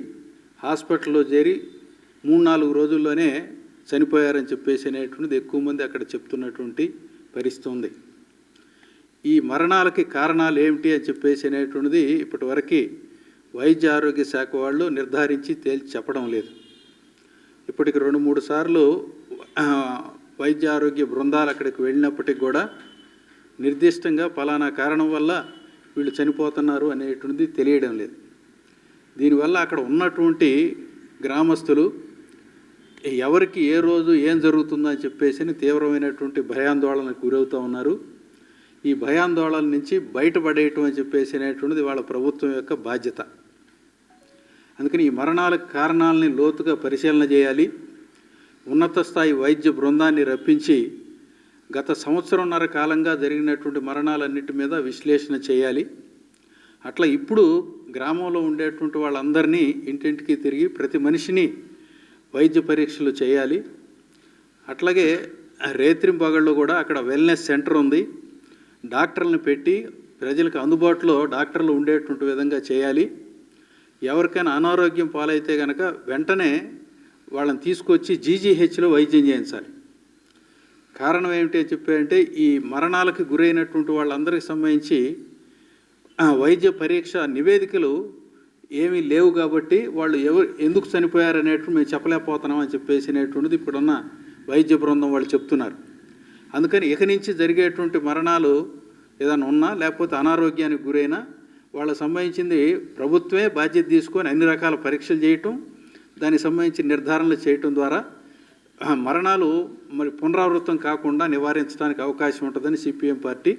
హాస్పిటల్లో చేరి 3-4 రోజుల్లోనే చనిపోయారని చెప్పేసి అనేటువంటిది ఎక్కువ మంది అక్కడ చెప్తున్నటువంటి పరిస్థితి ఉంది. ఈ మరణాలకి కారణాలు ఏమిటి అని చెప్పేసి అనేటువంటిది ఇప్పటివరకు వైద్య ఆరోగ్య శాఖ వాళ్ళు నిర్ధారించి తేల్చి చెప్పడం లేదు. ఇప్పటికి 2-3 సార్లు వైద్య ఆరోగ్య బృందాలు అక్కడికి వెళ్ళినప్పటికి కూడా నిర్దిష్టంగా పలానా కారణం వల్ల వీళ్ళు చనిపోతున్నారు అనేటువంటిది తెలియడం లేదు. దీనివల్ల అక్కడ ఉన్నటువంటి గ్రామస్తులు ఎవరికి ఏ రోజు ఏం జరుగుతుందో అని చెప్పేసి తీవ్రమైనటువంటి భయాందోళనకు గురవుతూ ఉన్నారు. ఈ భయాందోళన నుంచి బయటపడేయటం అని చెప్పేసి అనేటువంటిది వాళ్ళ ప్రభుత్వం యొక్క బాధ్యత. అందుకని ఈ మరణాలకు కారణాలని లోతుగా పరిశీలన చేయాలి. ఉన్నత స్థాయి వైద్య బృందాన్ని రప్పించి గత 1.5 కాలంగా జరిగినటువంటి మరణాలన్నిటి మీద విశ్లేషణ చేయాలి. అట్లా ఇప్పుడు గ్రామంలో ఉండేటువంటి వాళ్ళందరినీ ఇంటింటికి తిరిగి ప్రతి మనిషిని వైద్య పరీక్షలు చేయాలి. అట్లాగే రేత్రింపగళ్ళు కూడా అక్కడ వెల్నెస్ సెంటర్ ఉంది, డాక్టర్లను పెట్టి ప్రజలకు అందుబాటులో డాక్టర్లు ఉండేటువంటి విధంగా చేయాలి. ఎవరికైనా అనారోగ్యం పాలైతే కనుక వెంటనే వాళ్ళని తీసుకొచ్చి జీజీహెచ్లో వైద్యం చేయించాలి. కారణం ఏమిటి అని చెప్పారంటే ఈ మరణాలకు గురైనటువంటి వాళ్ళందరికీ సంబంధించి వైద్య పరీక్ష నివేదికలు ఏమీ లేవు కాబట్టి వాళ్ళు ఎందుకు చనిపోయారు అనేటువంటి మేము చెప్పలేకపోతున్నాం అని చెప్పేసి అనేటువంటిది ఇప్పుడున్న వైద్య బృందం వాళ్ళు చెప్తున్నారు. అందుకని ఇక నుంచి జరిగేటువంటి మరణాలు ఏదైనా ఉన్నా లేకపోతే అనారోగ్యానికి గురైనా వాళ్ళకి సంబంధించింది ప్రభుత్వమే బాధ్యత తీసుకొని అన్ని రకాల పరీక్షలు చేయటం, దానికి సంబంధించి నిర్ధారణలు చేయటం ద్వారా మరణాలు మరి పునరావృతం కాకుండా నివారించడానికి అవకాశం ఉంటుందని సిపిఎం పార్టీ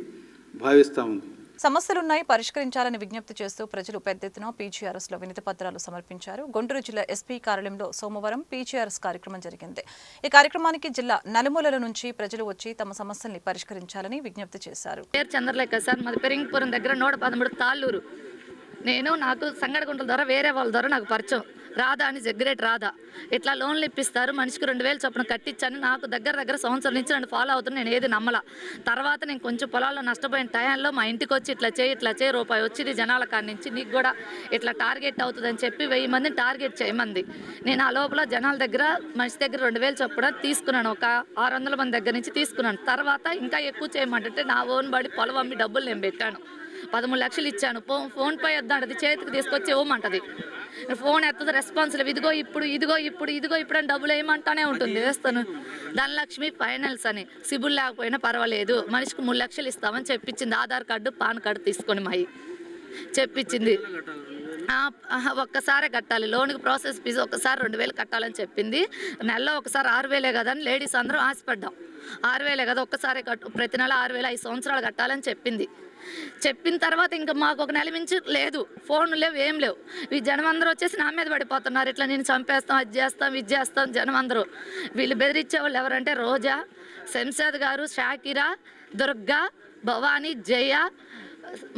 భావిస్తూ ఉంది. సమస్యలున్నాయి, పరిష్కరించాలని విజ్ఞప్తి చేస్తూ ప్రజలు పెద్ద ఎత్తున పీజీఆర్ఎస్లో వినతి పత్రాలు సమర్పించారు. గుంటూరు జిల్లా ఎస్పీ కార్యాలయంలో సోమవారం పీజీఆర్ఎస్ కార్యక్రమం జరిగింది. ఈ కార్యక్రమానికి జిల్లా నలుమూలల నుంచి ప్రజలు వచ్చి తమ సమస్యల్ని పరిష్కరించాలని విజ్ఞప్తి చేశారు. చంద్రలేఖ సార్, మాది పెరింగిపురం దగ్గర 113 తాళ్ళూరు. నాకు సంగడగుంటల ద్వారా వేరే వాళ్ళ ద్వారా నాకు పరిచయం. రాధా అని జగ్గిరెడ్డి రాధా ఇట్లా లోన్లు ఇప్పిస్తారు, మనిషికి 2000 చొప్పున కట్టించాను. నాకు దగ్గర సంవత్సరం నుంచి నన్ను ఫాలో అవుతుంది, నేను ఏది నమ్మల. తర్వాత నేను కొంచెం పొలాల్లో నష్టపోయిన టైంలో మా ఇంటికి వచ్చి ఇట్లా చేయి రూపాయి వచ్చింది జనాల కాడి నుంచి, నీకు కూడా ఇట్లా టార్గెట్ అవుతుందని చెప్పి 1000 మందిని టార్గెట్ చేయమంది. నేను ఆ లోపల జనాల దగ్గర మనిషి దగ్గర 2000 చొప్పున తీసుకున్నాను. ఒక 600 మంది దగ్గర నుంచి తీసుకున్నాను. తర్వాత ఇంకా ఎక్కువ చేయమంటే నా ఓన్ బడి పొలం అమ్మి డబ్బులు నేను పెట్టాను. 13 లక్షలు ఇచ్చాను. ఫోన్ పే వద్దంటది, చేతికి తీసుకొచ్చి ఇవ్వమంటది. ఫోన్ ఎత్తది, రెస్పాన్స్ లేదు. ఇదిగో ఇప్పుడు అని డబ్బులు వేయమంటానే ఉంటుంది, వేస్తాను. ధనలక్ష్మి ఫైనాన్స్ అని సిబుల్ లేకపోయినా పర్వాలేదు, మనిషికి 3 లక్షలు ఇస్తామని చెప్పించింది. ఆధార్ కార్డు పాన్ కార్డు తీసుకొని మాయి చెప్పించింది. ఒక్కసారే కట్టాలి, లోన్కి ప్రాసెస్ ఫీజు ఒక్కసారి 2000 కట్టాలని చెప్పింది. నెలలో ఒకసారి 6000 కదా అని లేడీస్ అందరూ ఆశపడ్డాం. 6000 కదా ఒక్కసారి కట్టు, ప్రతి నెల 6000 5 సంవత్సరాలు కట్టాలని చెప్పింది. చెప్పిన తర్వాత ఇంకా మాకు ఒక నెల మించి లేదు, ఫోన్లు లేవు, ఏం లేవు. ఈ జనం అందరూ వచ్చేసి నా మీద పడిపోతున్నారు, ఇట్లా నేను చంపేస్తాం, అది చేస్తాం, ఇది చేస్తాం. జనం అందరూ వీళ్ళు బెదిరించే వాళ్ళు ఎవరంటే రోజా, శంషాద్ గారు, షాకిరా, దుర్గా, భవానీ, జయ,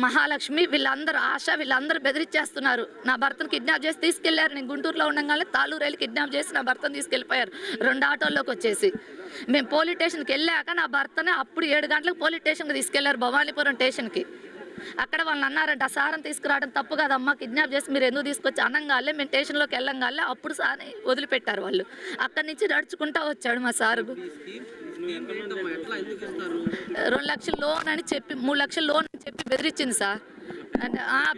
మహాలక్ష్మి, వీళ్ళందరూ ఆశ, వీళ్ళందరూ బెదిరించేస్తున్నారు. నా భర్తను కిడ్నాప్ చేసి తీసుకెళ్లారు. నేను గుంటూరులో ఉండగానే తాళ్ళూరు వెళ్ళి కిడ్నాప్ చేసి నా భర్తను తీసుకెళ్ళిపోయారు 2 ఆటోల్లోకి వచ్చేసి. మేము పోలీస్ స్టేషన్కి వెళ్ళాక నా భర్తనే అప్పుడు 7 గంటలకు పోలీస్ స్టేషన్కి తీసుకెళ్లారు, భవానీపురం స్టేషన్కి. అక్కడ వాళ్ళు అన్నారంట, ఆ సార్ని తీసుకురావడం తప్పు కదమ్మా, కిడ్నాప్ చేసి మీరు ఎందుకు తీసుకొచ్చి అనంగాలే మేము స్టేషన్లోకి వెళ్ళంగాలే అప్పుడు సార్ని వదిలిపెట్టారు వాళ్ళు. అక్కడి నుంచి నడుచుకుంటా వచ్చాడు మా సారు. 2 లక్షలు లోన్ అని చెప్పి 3 లక్షలు లోన్ అని చెప్పి బెదిరించింది సార్.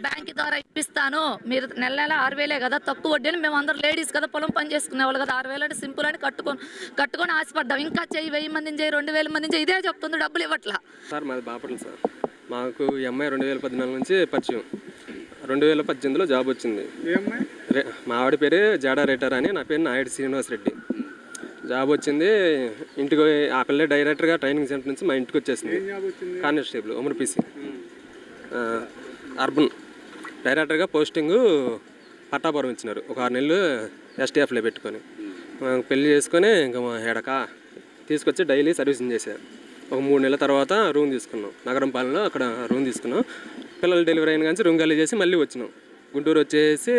బ్యాంక్ ద్వారా ఇప్పిస్తాను, మీరు నెల 6000 కదా తక్కువ వడ్డీ అని. మేము అందరూ లేడీస్ కదా, పొలం పని చేసుకునే వాళ్ళు కదా, 6000 అంటే సింపుల్ అని కట్టుకొని ఆశపడ్డాం. ఇంకా చెయ్యి 1000 మందిని చేయి, 2000 మందిని చేయి, ఇదే చెప్తుంది, డబ్బులు ఇవ్వట్లా. సార్ మాది బాపట్ల సార్. మాకు ఈ అమ్మాయి 2014 నుంచి పరిచయం. 2018లో జాబ్ వచ్చింది. మా ఆవిడ పేరు జాడా రేటర్ అని, నా పేరు నాయుడు శ్రీనివాస్ రెడ్డి. జాబ్ వచ్చింది. ఇంటికి ఆ పిల్ల డైరెక్టర్గా ట్రైనింగ్ సెంటర్ నుంచి మా ఇంటికి వచ్చేసింది. కానిస్టేబుల్ ఉమర్పీసీ అర్బన్ డైరెక్టర్గా పోస్టింగు పట్టాపురం ఇచ్చినారు. ఒక 6 నెలలు ఎస్టీఎఫ్లో పెట్టుకొని పెళ్లి చేసుకొని ఇంకా మా హెడక తీసుకొచ్చి డైలీ సర్వీసింగ్ చేశారు. ఒక 3 నెలల తర్వాత రూమ్ తీసుకున్నాం. నగరం పాలనలో అక్కడ రూమ్ తీసుకున్నాం. పిల్లలు డెలివరీ అయిన కానీ రూమ్ ఖాళీ చేసి మళ్ళీ వచ్చినాం. గుంటూరు వచ్చేసి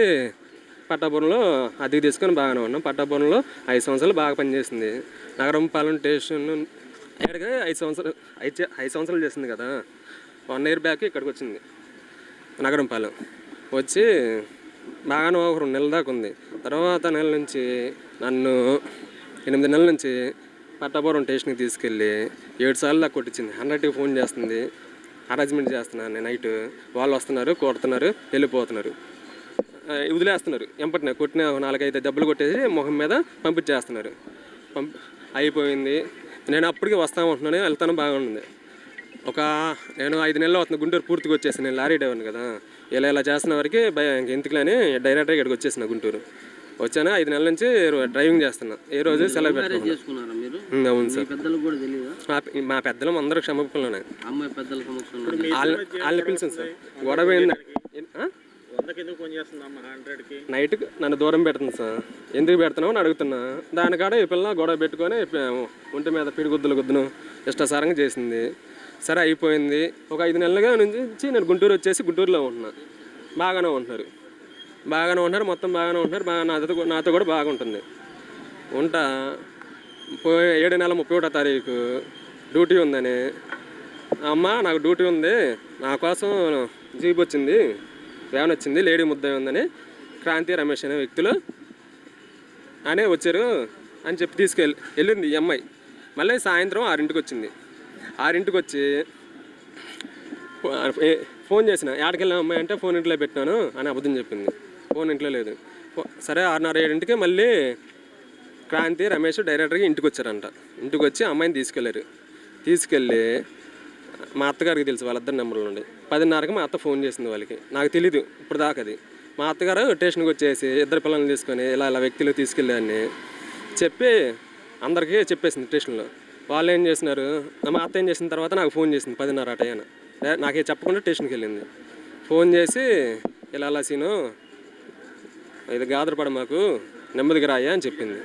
పట్టాపురంలో అద్దెకి తీసుకొని బాగానే ఉన్నాం. పట్టాపురంలో 5 సంవత్సరాలు బాగా పనిచేసింది. నగరంపాలెం స్టేషన్ ఎక్కడికి 5 సంవత్సరాలు చేసింది కదా. 1 ఇయర్ బ్యాక్ ఇక్కడికి వచ్చింది నగరంపాలెం. వచ్చి బాగానే ఒక 2 నెలల దాకా ఉంది. తర్వాత నెల నుంచి నన్ను 8 నెలల నుంచి పట్టాపురం స్టేషన్కి తీసుకెళ్ళి 7 సార్లు దాకా కొట్టించింది. 100కి ఫోన్ చేస్తుంది, అరేంజ్మెంట్ చేస్తున్నాను నేను. నైట్ వాళ్ళు వస్తున్నారు, కొడుతున్నారు, వెళ్ళిపోతున్నారు, వదిలేస్తున్నారు. ఎంపటినే కొట్టిన 4-5 దెబ్బలు కొట్టేసి ముఖం మీద పంపించేస్తున్నారు. అయిపోయింది. నేను అప్పటికి వస్తామంటున్నాను, వెళ్తాను, బాగుంది. నేను 5 నెలలు అవుతుంది గుంటూరు పూర్తిగా వచ్చేసాను. నేను లారీ డ్రైవర్ని కదా. ఇలా చేస్తున్న వరకు ఎందుకులని డైరెక్ట్గా ఇక్కడికి వచ్చేసిన గుంటూరు. వచ్చాను 5 నెలల నుంచి డ్రైవింగ్ చేస్తున్నా. ఏ రోజు సెలవు పెట్టుకున్నాను. అవును సార్. మా పెద్దలు అందరూ క్షమాపణలోనే వాళ్ళని పిలిచాను సార్. గొడవ నైట్ నన్ను దూరం పెడుతుంది సార్. ఎందుకు పెడుతున్నావు అని అడుగుతున్నా. దానికాడ ఈ పిల్ల గొడవ పెట్టుకొని ఒంటి మీద పిడిగుద్దును ఇష్టాసారంగా చేసింది. సరే అయిపోయింది. ఒక 5 నెలలుగా నుంచి నేను గుంటూరు వచ్చేసి గుంటూరులో ఉంటున్నా. బాగానే ఉంటున్నారు, మొత్తం బాగానే ఉంటున్నారు. నాతో కూడా బాగుంటుంది. 7 నెల 31వ తారీఖు డ్యూటీ ఉందని, అమ్మ నాకు డ్యూటీ ఉంది, నా కోసం జీప్ వచ్చింది, వ్యాన్ వచ్చింది, లేడీ ముద్ద ఉందని క్రాంతి రమేష్ అనే వ్యక్తులు అనే వచ్చారు అని చెప్పి వెళ్ళింది ఈ అమ్మాయి. మళ్ళీ సాయంత్రం 6ంటికి వచ్చింది. 6ంటికి వచ్చి ఫోన్ చేసిన, ఎక్కడికి వెళ్ళిన అమ్మాయి అంటే ఫోన్ ఇంట్లో పెట్టాను అని అబద్ధం చెప్పింది. ఫోన్ ఇంట్లో లేదు. సరే 6:30-7ంటికి మళ్ళీ క్రాంతి రమేష్ డైరెక్టర్గా ఇంటికి వచ్చారంట. ఇంటికి వచ్చి అమ్మాయిని తీసుకెళ్ళి మా అత్తగారికి తెలుసు వాళ్ళిద్దరు నెంబర్లు ఉండి 10:30కి మా అత్త ఫోన్ చేసింది వాళ్ళకి. నాకు తెలీదు ఇప్పుడు దాకా అది. మా అత్తగారు స్టేషన్కి వచ్చేసి 2 పిల్లల్ని తీసుకొని ఇలా వ్యక్తులు తీసుకెళ్ళారని చెప్పి అందరికీ చెప్పేసింది స్టేషన్లో. వాళ్ళు ఏం చేసినారు, మా అత్త ఏం చేసిన తర్వాత నాకు ఫోన్ చేసింది 10:30 టైం. నాకే చెప్పకుండా స్టేషన్కి వెళ్ళింది. ఫోన్ చేసి ఇలా సీను ఇది గాదరపడ మాకు నెమ్మదిగా రాయా అని చెప్పింది.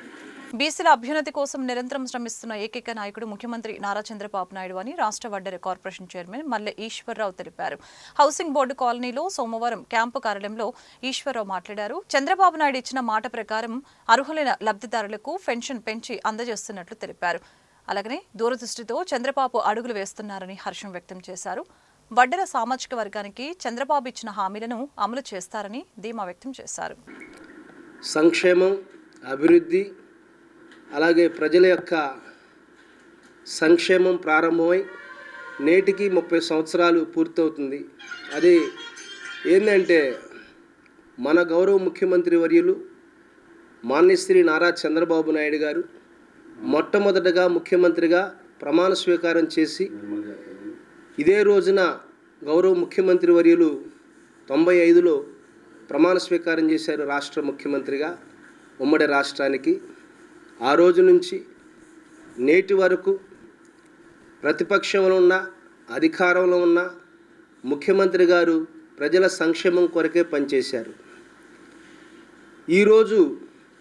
బీసీల అభ్యున్నతి కోసం నిరంతరం శ్రమిస్తున్న ఏకైక నాయకుడు ముఖ్యమంత్రి నారా చంద్రబాబు నాయుడు అని రాష్ట్ర వడ్డెర కార్పొరేషన్ చైర్మన్ మల్లె ఈశ్వరరావు తెలిపారు. హౌసింగ్ బోర్డు కాలనీలో సోమవారం క్యాంపు కార్యాలయంలో ఈశ్వరరావు మాట్లాడారు. చంద్రబాబు నాయుడు ఇచ్చిన మాట ప్రకారం అర్హులైన లబ్ధిదారులకు పెన్షన్ పెంచి అందజేస్తున్నట్లు తెలిపారు. అలాగనే దూరదృష్టితో చంద్రబాబు అడుగులు వేస్తున్నారని హర్షం వ్యక్తం చేశారు. వడ్డెర సామాజిక వర్గానికి చంద్రబాబు ఇచ్చిన హామీలను అమలు చేస్తారని ధీమా వ్యక్తం చేశారు. సంక్షేమం, అభివృద్ధి, అలాగే ప్రజల యొక్క సంక్షేమం ప్రారంభమై నేటికి 30 సంవత్సరాలు పూర్తవుతుంది. అది ఏంటంటే మన గౌరవ ముఖ్యమంత్రి వర్యులు మాన్యశ్రీ నారా చంద్రబాబు నాయుడు గారు మొట్టమొదటగా ముఖ్యమంత్రిగా ప్రమాణ స్వీకారం చేసి ఇదే రోజున గౌరవ ముఖ్యమంత్రి వర్యులు 95లో ప్రమాణ స్వీకారం చేశారు రాష్ట్ర ముఖ్యమంత్రిగా ఉమ్మడి రాష్ట్రానికి. ఆ రోజు నుంచి నేటి వరకు ప్రతిపక్షంలో ఉన్న అధికారంలో ఉన్న ముఖ్యమంత్రి గారు ప్రజల సంక్షేమం కొరకే పనిచేశారు. ఈరోజు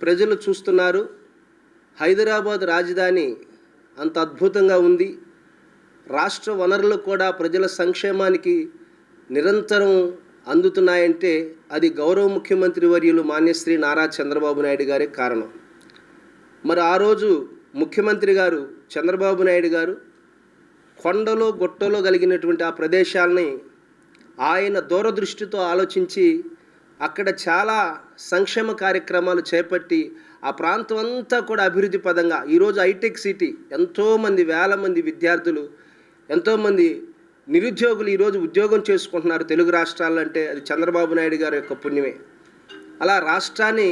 ప్రజలు చూస్తున్నారు, హైదరాబాద్ రాజధాని అంత అద్భుతంగా ఉంది. రాష్ట్ర వనరులు కూడా ప్రజల సంక్షేమానికి నిరంతరం అందుతున్నాయంటే అది గౌరవ ముఖ్యమంత్రి వర్యులు మాన్యశ్రీ నారా చంద్రబాబు నాయుడు గారే కారణం. మరి ఆ రోజు ముఖ్యమంత్రి గారు చంద్రబాబు నాయుడు గారు కొండలో గుట్టలో కలిగినటువంటి ఆ ప్రదేశాలని ఆయన దూరదృష్టితో ఆలోచించి అక్కడ చాలా సంక్షేమ కార్యక్రమాలు చేపట్టి ఆ ప్రాంతం అంతా కూడా అభివృద్ధి పదంగా ఈరోజు హైటెక్ సిటీ, ఎంతోమంది వేల మంది విద్యార్థులు, ఎంతోమంది నిరుద్యోగులు ఈరోజు ఉద్యోగం చేసుకుంటున్నారు తెలుగు రాష్ట్రాల్లో. అంటే అది చంద్రబాబు నాయుడు గారి యొక్క పుణ్యమే. అలా రాష్ట్రాన్ని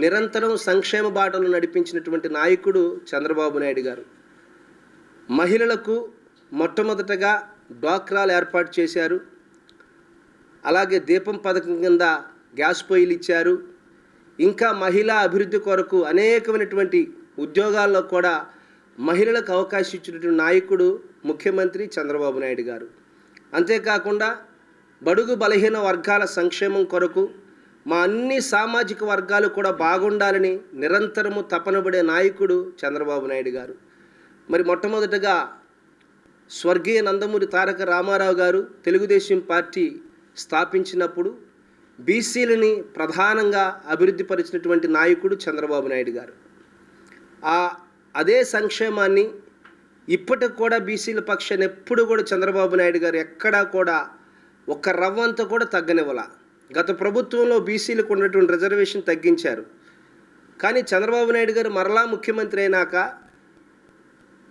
నిరంతరం సంక్షేమ బాటలు నడిపించినటువంటి నాయకుడు చంద్రబాబు నాయుడు గారు. మహిళలకు మొట్టమొదటగా డ్వాక్రాలు ఏర్పాటు చేశారు. అలాగే దీపం పథకం కింద గ్యాస్ పొయ్యిలు ఇచ్చారు. ఇంకా మహిళా అభివృద్ధి కొరకు అనేకమైనటువంటి ఉద్యోగాల్లో కూడా మహిళలకు అవకాశం ఇచ్చినటువంటి నాయకుడు ముఖ్యమంత్రి చంద్రబాబు నాయుడు గారు. అంతేకాకుండా బడుగు బలహీన వర్గాల సంక్షేమం కొరకు మా అన్ని సామాజిక వర్గాలు కూడా బాగుండాలని నిరంతరము తపనబడే నాయకుడు చంద్రబాబు నాయుడు గారు. మరి మొట్టమొదటగా స్వర్గీయ నందమూరి తారక రామారావు గారు తెలుగుదేశం పార్టీ స్థాపించినప్పుడు బీసీలని ప్రధానంగా అభివృద్ధి పరిచినటువంటి నాయకుడు చంద్రబాబు నాయుడు గారు. అదే సంక్షేమాన్ని ఇప్పటికి కూడా బీసీల పక్షాన్ని ఎప్పుడు కూడా చంద్రబాబు నాయుడు గారు ఎక్కడా కూడా ఒక్క రవ్వంతా కూడా తగ్గనివ్వాల. గత ప్రభుత్వంలో బీసీలకు ఉన్నటువంటి రిజర్వేషన్ తగ్గించారు. కానీ చంద్రబాబు నాయుడు గారు మరలా ముఖ్యమంత్రి అయినాక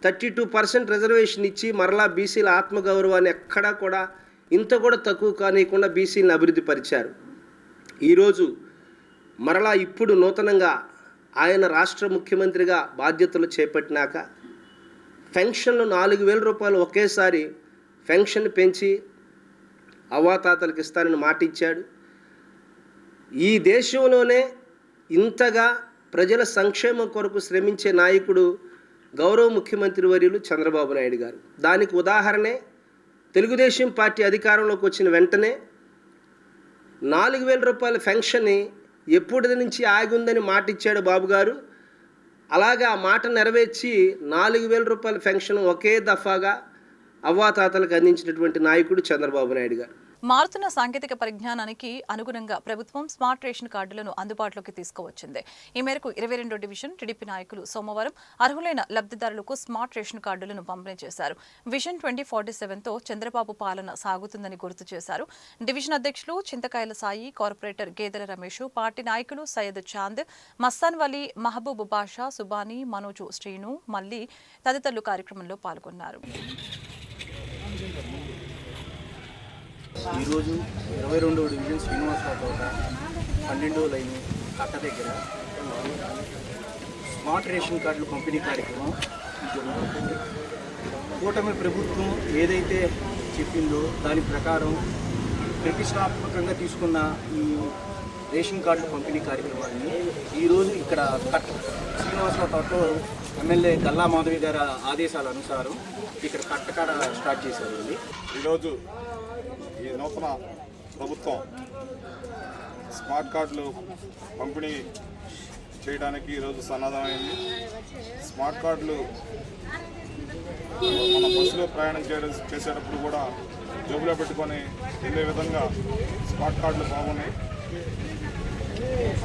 32% రిజర్వేషన్ ఇచ్చి మరలా బీసీల ఆత్మగౌరవాన్ని ఎక్కడా కూడా ఇంత కూడా తక్కువ కానియకుండా బీసీలను అభివృద్ధి పరిచారు. ఈరోజు మరలా ఇప్పుడు నూతనంగా ఆయన రాష్ట్ర ముఖ్యమంత్రిగా బాధ్యతలు చేపట్టినాక పెన్షన్లు 4,000 రూపాయలు ఒకేసారి పెన్షన్ పెంచి అవ్వాతాతలకు ఇస్తానని మాట ఇచ్చాడు. ఈ దేశంలోనే ఇంతగా ప్రజల సంక్షేమం కొరకు శ్రమించే నాయకుడు గౌరవ ముఖ్యమంత్రి వర్యులు చంద్రబాబు నాయుడు గారు. దానికి ఉదాహరణే తెలుగుదేశం పార్టీ అధికారంలోకి వచ్చిన వెంటనే 4,000 రూపాయల పెన్షన్ని ఎప్పటి నుంచి ఆగి ఉందని మాట ఇచ్చాడు బాబు గారు. అలాగే ఆ మాట నెరవేర్చి 4,000 రూపాయల పెన్షన్ ఒకే దఫాగా అవ్వాతాతలకు అందించినటువంటి నాయకుడు చంద్రబాబు నాయుడు గారు. మారుతున్న సాంకేతిక పరిజ్ఞానానికి అనుగుణంగా ప్రభుత్వం స్మార్ట్ రేషన్ కార్డులను అందుబాటులోకి తీసుకువచ్చింది. ఈ మేరకు 22వ డివిజన్ టీడీపీ నాయకులు సోమవారం అర్హులైన లబ్ధిదారులకు స్మార్ట్ రేషన్ కార్డులను పంపిణీ చేశారు. విజన్ 2047తో చంద్రబాబు పాలన సాగుతుందని గుర్తు చేశారు. డివిజన్ అధ్యక్షులు చింతకాయల సాయి, కార్పొరేటర్ గేదెల రమేష్, పార్టీ నాయకులు సయ్యద్ చాంద్, మస్తాన్ వలీ, మహబూబ్ బాషా, సుబానీ, మనోజు, శ్రీను, మల్లి తదితరులు కార్యక్రమంలో పాల్గొన్నారు. ఈరోజు 22వ డివిజన్ శ్రీనివాసరావు తోట 12వ లైన్ కట్ట దగ్గర స్మార్ట్ రేషన్ కార్డులు పంపిణీ కార్యక్రమం జరుగుతుంది. కూటమి ప్రభుత్వం ఏదైతే చెప్పిందో దాని ప్రకారం ప్రతిష్టాత్మకంగా తీసుకున్న ఈ రేషన్ కార్డులు పంపిణీ కార్యక్రమాన్ని ఈరోజు ఇక్కడ శ్రీనివాసరావు తోటలో ఎమ్మెల్యే గల్లా మాధవి గారి ఆదేశాల అనుసారం ఇక్కడ కట్టకాడ స్టార్ట్ చేశారు. ఈరోజు ఈ నూతన ప్రభుత్వం స్మార్ట్ కార్డులు పంపిణీ చేయడానికి ఈరోజు సన్నద్ధమైంది. స్మార్ట్ కార్డులు మన బస్సులో ప్రయాణం చేసేటప్పుడు కూడా జోబులో పెట్టుకొని వెళ్ళే విధంగా స్మార్ట్ కార్డులు బాగున్నాయి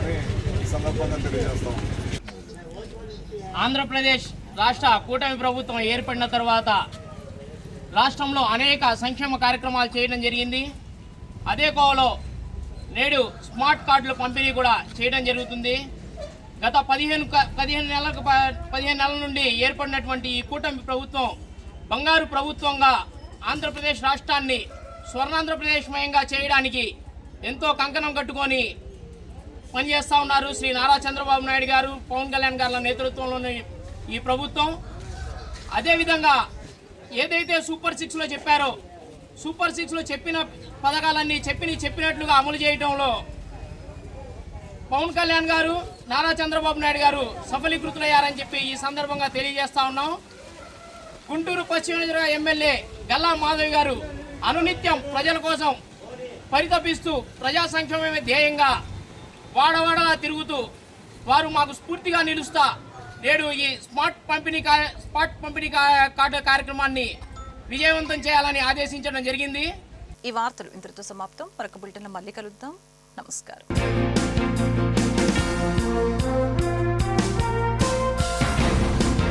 అని ఈ సందర్భంగా తెలియజేస్తాం. ఆంధ్రప్రదేశ్ రాష్ట్ర కూటమి ప్రభుత్వం ఏర్పడిన తర్వాత రాష్ట్రంలో అనేక సంక్షేమ కార్యక్రమాలు చేయడం జరిగింది. అదే కోవలో నేడు స్మార్ట్ కార్డుల పంపిణీ కూడా చేయడం జరుగుతుంది. గత 15 నెలల నుండి ఏర్పడినటువంటి ఈ కూటమి ప్రభుత్వం బంగారు ప్రభుత్వంగా ఆంధ్రప్రదేశ్ రాష్ట్రాన్ని స్వర్ణాంధ్రప్రదేశ్మయంగా చేయడానికి ఎంతో కంకణం కట్టుకొని పనిచేస్తూ ఉన్నారు శ్రీ నారా చంద్రబాబు నాయుడు గారు, పవన్ కళ్యాణ్ గారుల నేతృత్వంలోని ఈ ప్రభుత్వం. అదేవిధంగా ఏదైతే సూపర్ 6లో చెప్పారో సూపర్ 6లో చెప్పిన పథకాలన్నీ చెప్పినట్లుగా అమలు చేయడంలో పవన్ కళ్యాణ్ గారు, నారా చంద్రబాబు నాయుడు గారు సఫలీకృతులయ్యారని చెప్పి ఈ సందర్భంగా తెలియజేస్తా ఉన్నాం. గుంటూరు పశ్చిమ నియోజకవర్గ ఎమ్మెల్యే గల్లా మాధవి గారు అనునిత్యం ప్రజల కోసం పరితపిస్తూ ప్రజా సంక్షేమమే ధ్యేయంగా వాడవాడలా తిరుగుతూ వారు మాకు స్ఫూర్తిగా నిలుస్తా నేడు ఈ స్మార్ట్ పంపిణీ కార్డు కార్యక్రమాన్ని విజయవంతం చేయాలని ఆదేశించడం జరిగింది. ఈ వార్తలు ఇంతటితో సమాప్తం. మరొక బులెటిన్లో మళ్ళీ కలుద్దాం. నమస్కారం.